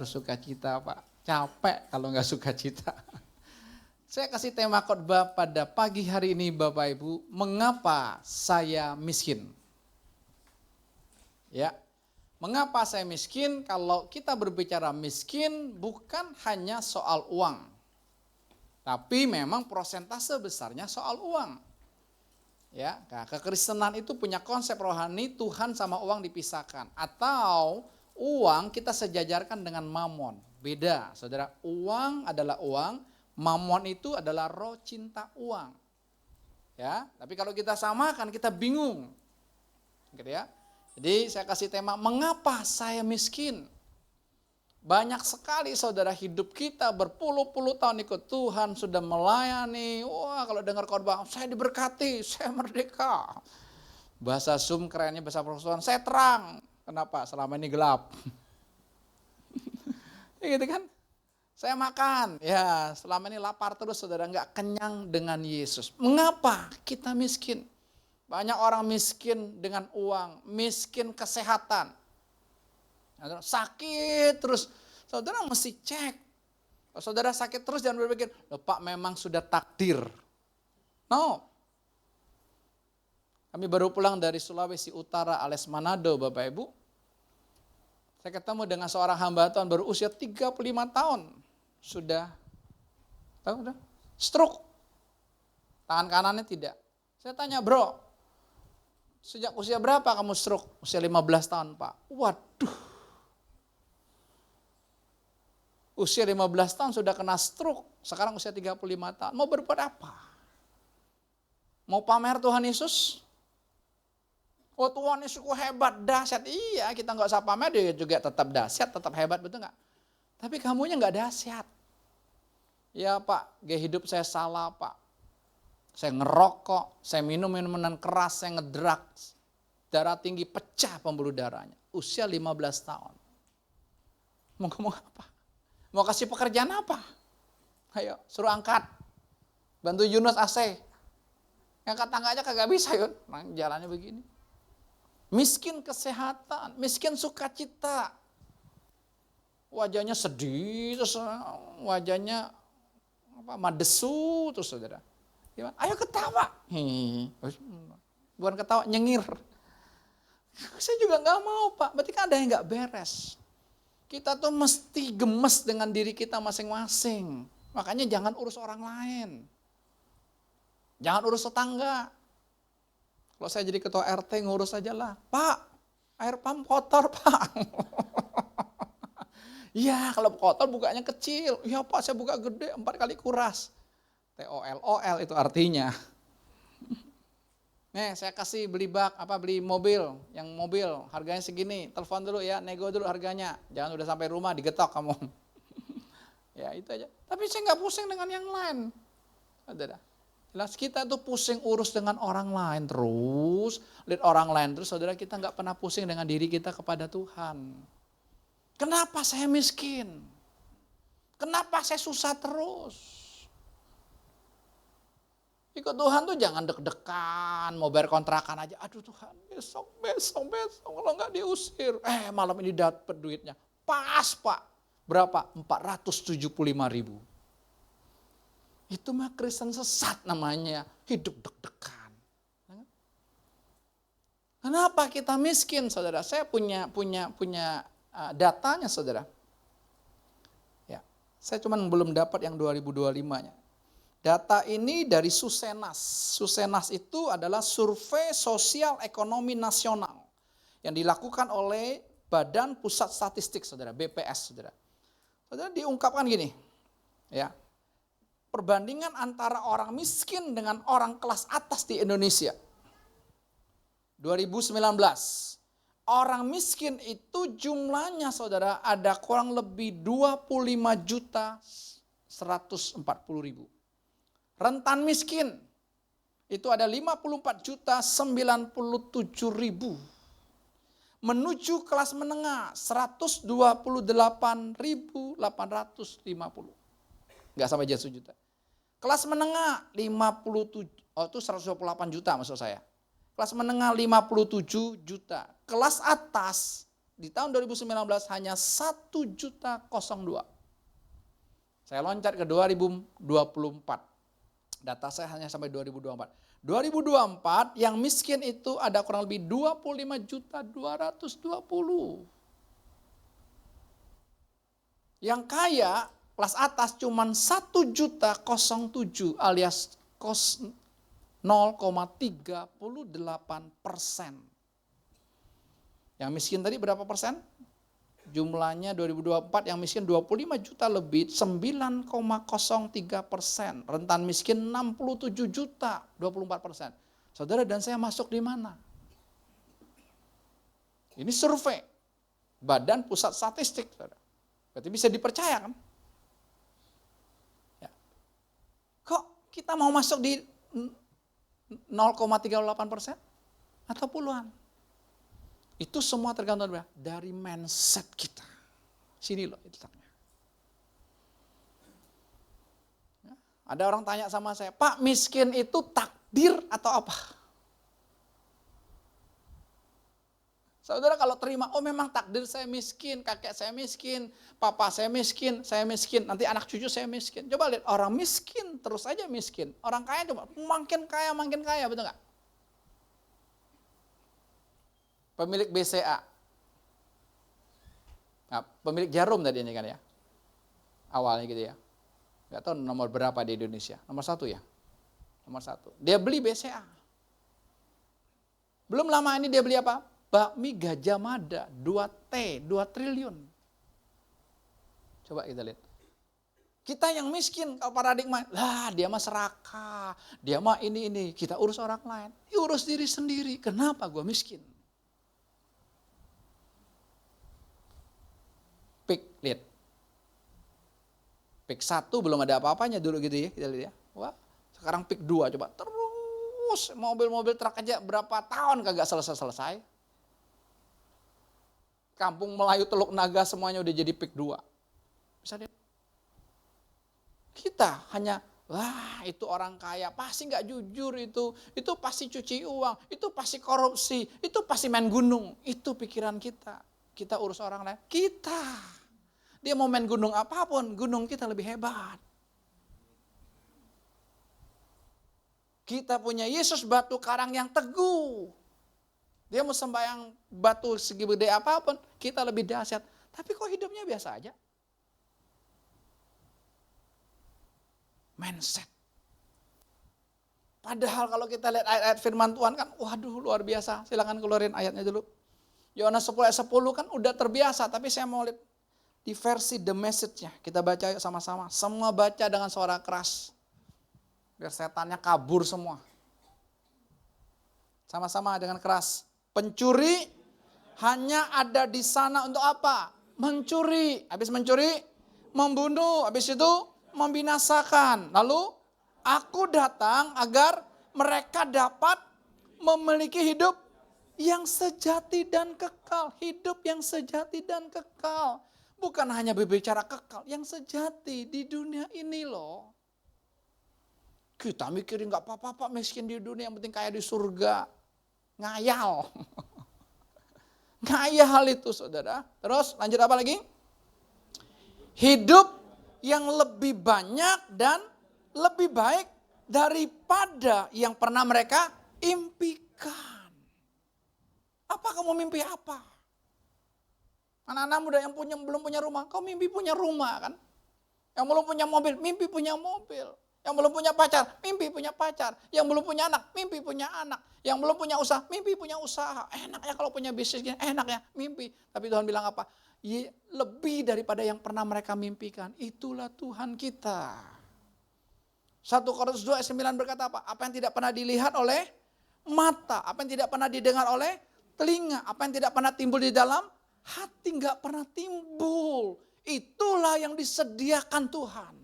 Sukacita Pak, capek kalau nggak sukacita. Saya kasih tema khotbah pada pagi hari ini Bapak Ibu, mengapa saya miskin? Ya, mengapa saya miskin? Kalau kita berbicara miskin bukan hanya soal uang, tapi memang prosentase besarnya soal uang. Ya, nah, kekristenan itu punya konsep rohani Tuhan sama uang dipisahkan, atau uang kita sejajarkan dengan mamon. Beda, saudara. Uang adalah uang, mamon itu adalah roh cinta uang. Ya, tapi kalau kita samakan kita bingung. Gitu ya. Jadi saya kasih tema, mengapa saya miskin? Banyak sekali saudara hidup kita berpuluh-puluh tahun ikut Tuhan, sudah melayani. Wah, kalau dengar khotbah, saya diberkati, saya merdeka. Bahasa Zoom kerennya bahasa persekutuan, saya terang. Kenapa? Selama ini gelap. Ya gitu kan? Saya makan, ya selama ini lapar terus saudara, nggak kenyang dengan Yesus. Mengapa kita miskin? Banyak orang miskin dengan uang, miskin kesehatan. Sakit terus, saudara mesti cek. Kalau saudara sakit terus jangan berpikir, loh Pak memang sudah takdir. No. Kami baru pulang dari Sulawesi Utara alias Manado Bapak Ibu. Saya ketemu dengan seorang hamba Tuhan baru usia 35 tahun. Sudah tahu udah stroke. Tangan kanannya tidak. Saya tanya, "Bro, sejak usia berapa kamu stroke?" "Usia 15 tahun, Pak." Waduh. Usia 15 tahun sudah kena stroke. Sekarang usia 35 tahun. Mau berbuat apa? Mau pamer Tuhan Yesus? Oh Tuhan Yesusku hebat, dahsyat. Iya, kita nggak usah pamer, dia juga tetap dahsyat, tetap hebat, betul nggak? Tapi kamunya nggak dahsyat. Ya Pak, gaya hidup saya salah Pak. Saya ngerokok, saya minum minuman keras, saya ngedrugs. Darah tinggi, pecah pembuluh darahnya. Usia 15 tahun. Mau ngomong apa? Mau kasih pekerjaan apa? Ayo, suruh angkat. Bantu Yunus AC. Angkat tangga aja kagak bisa Yun. Nah, jalannya begini. Miskin kesehatan, miskin sukacita. Wajahnya sedih, terus wajahnya madesu, terus saudara. Gimana? Ayo ketawa. Bukan ketawa, nyengir. Saya juga gak mau Pak, berarti kan ada yang gak beres. Kita tuh mesti gemes dengan diri kita masing-masing. Makanya jangan urus orang lain. Jangan urus tetangga. Kalau saya jadi ketua RT ngurus aja lah. Pak, air pump kotor Pak. Iya kalau kotor bukanya kecil. Iya Pak saya buka gede 4 kali kuras. TOLOL itu artinya. Nih saya kasih beli mobil. Yang mobil harganya segini. Telepon dulu ya, nego dulu harganya. Jangan udah sampai rumah digetok kamu. Ya itu aja. Tapi saya gak pusing dengan yang lain. Ada. Jelas kita tuh pusing urus dengan orang lain terus, lihat orang lain terus, saudara kita nggak pernah pusing dengan diri kita kepada Tuhan. Kenapa saya miskin? Kenapa saya susah terus? Ikut Tuhan tuh jangan deg-degan, mau bayar kontrakan aja, aduh Tuhan besok kalau nggak diusir. Malam ini dapat duitnya, pas Pak, berapa? 475.000. Itu mah Kristen sesat namanya, hidup deg-degan. Kenapa kita miskin saudara? Saya punya datanya saudara. Ya, saya cuma belum dapat yang 2025-nya. Data ini dari Susenas. Susenas itu adalah survei sosial ekonomi nasional yang dilakukan oleh Badan Pusat Statistik saudara, BPS saudara. Saudara diungkapkan gini, ya. Perbandingan antara orang miskin dengan orang kelas atas di Indonesia. 2019, orang miskin itu jumlahnya saudara ada kurang lebih 25.140.000. Rentan miskin itu ada 54.097.000. Menuju kelas menengah 128.850. Enggak sampai 1 juta. Kelas menengah 57, itu 128 juta maksud saya. Kelas menengah 57 juta. Kelas atas di tahun 2019 hanya 1.002.000. Saya loncat ke 2024. Data saya hanya sampai 2024. 2024 yang miskin itu ada kurang lebih 25.220.000. Yang kaya kelas atas cuman 1.007.000 alias 0,38%. Yang miskin tadi berapa persen? Jumlahnya 2024 yang miskin 25 juta lebih, 9,03%. Rentan miskin 67 juta, 24%. Saudara dan saya masuk di mana? Ini survei Badan Pusat Statistik. Saudara. Berarti bisa dipercaya kan? Ya. Kok kita mau masuk di 0,38%? Atau puluhan? Itu semua tergantung dari mindset kita. Sini loh letaknya. Ya, ada orang tanya sama saya, Pak, miskin itu takdir atau apa? Saudara kalau terima, oh memang takdir saya miskin, kakek saya miskin, papa saya miskin, nanti anak cucu saya miskin. Coba lihat, orang miskin terus aja miskin. Orang kaya coba makin kaya, betul nggak? Pemilik BCA. Nah, pemilik Jarum tadi ini kan ya. Awalnya gitu ya. Nggak tahu nomor berapa di Indonesia. Nomor 1 ya. Nomor 1. Dia beli BCA. Belum lama ini dia beli apa? Bakmi Gajah Mada. 2 triliun. Coba kita lihat. Kita yang miskin, kalau paradigma, dia mah serakah. Dia mah ini. Kita urus orang lain. Urus diri sendiri. Kenapa gue miskin? Lihat. Pik 1 belum ada apa-apanya dulu gitu ya, kita lihat ya. Wah, sekarang pik 2 coba terus mobil-mobil truk aja berapa tahun kagak selesai-selesai. Kampung Melayu Teluk Naga semuanya udah jadi pik 2. Bisa lihat. Kita hanya, itu orang kaya, pasti nggak jujur itu pasti cuci uang, itu pasti korupsi, itu pasti main gunung. Itu pikiran kita. Kita urus orang lain, Dia mau main gunung apapun, gunung kita lebih hebat. Kita punya Yesus batu karang yang teguh. Dia mau sembahyang batu segi gede apapun, kita lebih dahsyat. Tapi kok hidupnya biasa aja? Mindset. Padahal kalau kita lihat ayat-ayat firman Tuhan kan, waduh luar biasa. Silakan keluarin ayatnya dulu. Yohanes 10 ayat 10 kan udah terbiasa, tapi saya mau lihat di versi The Message-nya, kita baca yuk sama-sama. Semua baca dengan suara keras. Biar setannya kabur semua. Sama-sama dengan keras. Pencuri hanya ada di sana untuk apa? Mencuri. Habis mencuri, membunuh. Habis itu membinasakan. Lalu, aku datang agar mereka dapat memiliki hidup yang sejati dan kekal. Hidup yang sejati dan kekal. Bukan hanya berbicara kekal, yang sejati di dunia ini loh. Kita mikirin gak apa-apa miskin di dunia, yang penting kaya di surga. Ngayal. Ngayal itu saudara. Terus lanjut apa lagi? Hidup yang lebih banyak dan lebih baik daripada yang pernah mereka impikan. Apa kamu mimpi apa? Anak-anak muda yang belum punya rumah, kau mimpi punya rumah kan? Yang belum punya mobil, mimpi punya mobil. Yang belum punya pacar, mimpi punya pacar. Yang belum punya anak, mimpi punya anak. Yang belum punya usaha, mimpi punya usaha. Enak ya kalau punya bisnis, enak ya, mimpi. Tapi Tuhan bilang apa? Lebih daripada yang pernah mereka mimpikan. Itulah Tuhan kita. 1 Korintus 2 ayat 9 berkata apa? Apa yang tidak pernah dilihat oleh mata, apa yang tidak pernah didengar oleh telinga, apa yang tidak pernah timbul di dalam hati, nggak pernah timbul. Itulah yang disediakan Tuhan.